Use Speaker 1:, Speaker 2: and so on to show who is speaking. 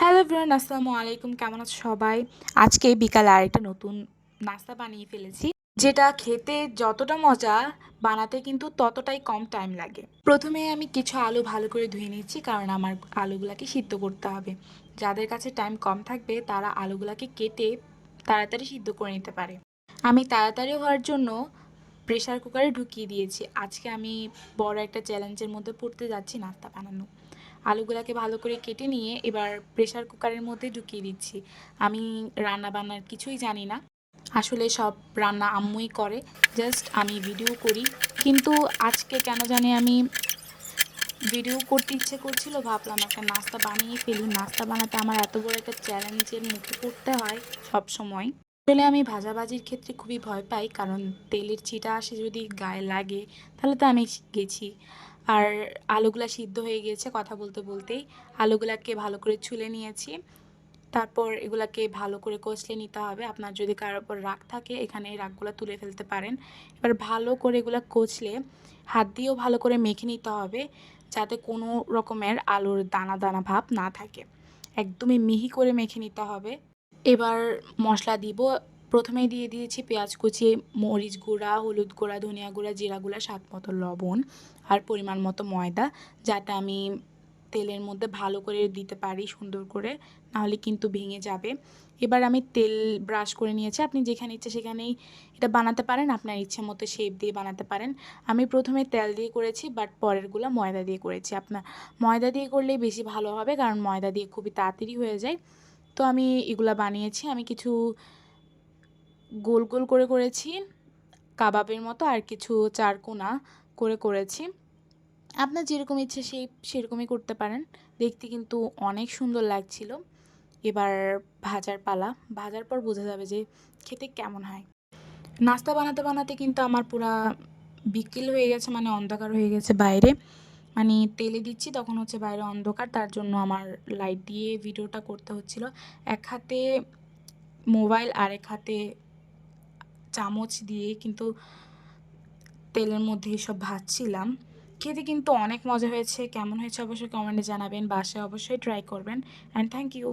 Speaker 1: Hello everyone, আসসালামু আলাইকুম। কেমন আছো সবাই? আজকে বিকালে আরেকটা নতুন নাস্তা বানিয়ে ফেলেছি, যেটা খেতে যতটা মজা বানাতে কিন্তু ততটাই কম টাইম লাগে। প্রথমে আমি কিছু আলু ভালো করে ধুয়ে নিচ্ছি, কারণ আমার আলুগুলাকে সিদ্ধ করতে হবে। যাদের কাছে টাইম কম থাকবে তারা আলুগুলাকে কেটে তাড়াতাড়ি সিদ্ধ করে নিতে পারে। আমি তাড়াতাড়ি হওয়ার জন্য প্রেসার কুকারে ঢুকিয়ে দিয়েছি। আজকে আমি বড় একটা চ্যালেঞ্জের মধ্যে পড়তে যাচ্ছি, নাস্তা বানানো। আলুগুলাকে ভালো করে কেটে নিয়ে এবার প্রেসার কুকারের মধ্যে ঢুকিয়ে দিচ্ছি। আমি রান্না বান্নার কিছুই জানি না, আসলে সব রান্না আম্মুই করে, জাস্ট আমি ভিডিও করি। কিন্তু আজকে কেন জানি আমি ভিডিও করতে ইচ্ছে করছিল, ভাবলাম একটা নাস্তা বানিয়ে ফেলি। নাস্তা বানাতে আমার এত বড় একটা চ্যালেঞ্জের মুখে পড়তে হয় সব সময়। আসলে আমি ভাজাভাজির ক্ষেত্রে খুবই ভয় পাই, কারণ তেলের ছিটা আসে যদি গায়ে লাগে তাহলে তো আমি গেছি। আর আলুগুলা সিদ্ধ হয়ে গিয়েছে কথা বলতে বলতেই। আলুগুলাকে ভালো করে ছুলে নিয়েছি, তারপর এগুলাকে ভালো করে কষলে নিতে হবে। আপনার যদি কারোর ওপর রাগ থাকে, এখানে এই রাগগুলো তুলে ফেলতে পারেন। এবার ভালো করে এগুলো কষলে হাত দিয়েও ভালো করে মেখে নিতে হবে, যাতে কোনো রকমের আলুর দানা দানা ভাব না থাকে। একদমই মিহি করে মেখে নিতে হবে। এবার মশলা দিব। প্রথমেই দিয়ে দিয়েছি পেঁয়াজ কুচি, মরিচ গুঁড়া, হলুদ গুঁড়া, ধনিয়া গুঁড়া, জিরা গুঁড়া, স্বাদ মতো লবণ আর পরিমাণ মতো ময়দা, যাতে আমি তেলের মধ্যে ভালো করে দিতে পারি সুন্দর করে, নাহলে কিন্তু ভেঙে যাবে। এবার আমি তেল ব্রাশ করে নিয়েছি। আপনি যেখানে ইচ্ছে সেখানেই এটা বানাতে পারেন, আপনার ইচ্ছে মতো শেপ দিয়ে বানাতে পারেন। আমি প্রথমে তেল দিয়ে করেছি, বাট পরেরগুলো ময়দা দিয়ে করেছি। আপনার ময়দা দিয়ে করলেই বেশি ভালো হবে, কারণ ময়দা দিয়ে খুবই তাড়াতাড়ি হয়ে যায়। তো আমি এগুলা বানিয়েছি। আমি কিছু গোল গোল করে করেছি কাবাবের মতো, আর কিছু চারকোনা করে করেছি। আপনার যেরকম ইচ্ছে সেরকমই করতে পারেন। দেখতে কিন্তু অনেক সুন্দর লাগছিল। এবার ভাজার পালা। ভাজার পর বোঝা যাবে যে খেতে কেমন হয়। নাস্তা বানাতে বানাতে কিন্তু আমার পুরা বিকেল হয়ে গেছে, মানে অন্ধকার হয়ে গেছে বাইরে। মানে তেলে দিচ্ছি তখন হচ্ছে বাইরে অন্ধকার, তার জন্য আমার লাইট দিয়ে ভিডিওটা করতে হচ্ছিল। এক হাতে মোবাইল আর এক হাতে চামচ দিয়ে কিন্তু তেলের মধ্যে এসব ভাজছিলাম। খেতে কিন্তু অনেক মজা হয়েছে। কেমন হয়েছে অবশ্যই কমেন্টে জানাবেন। বাসায় অবশ্যই ট্রাই করবেন। And thank you.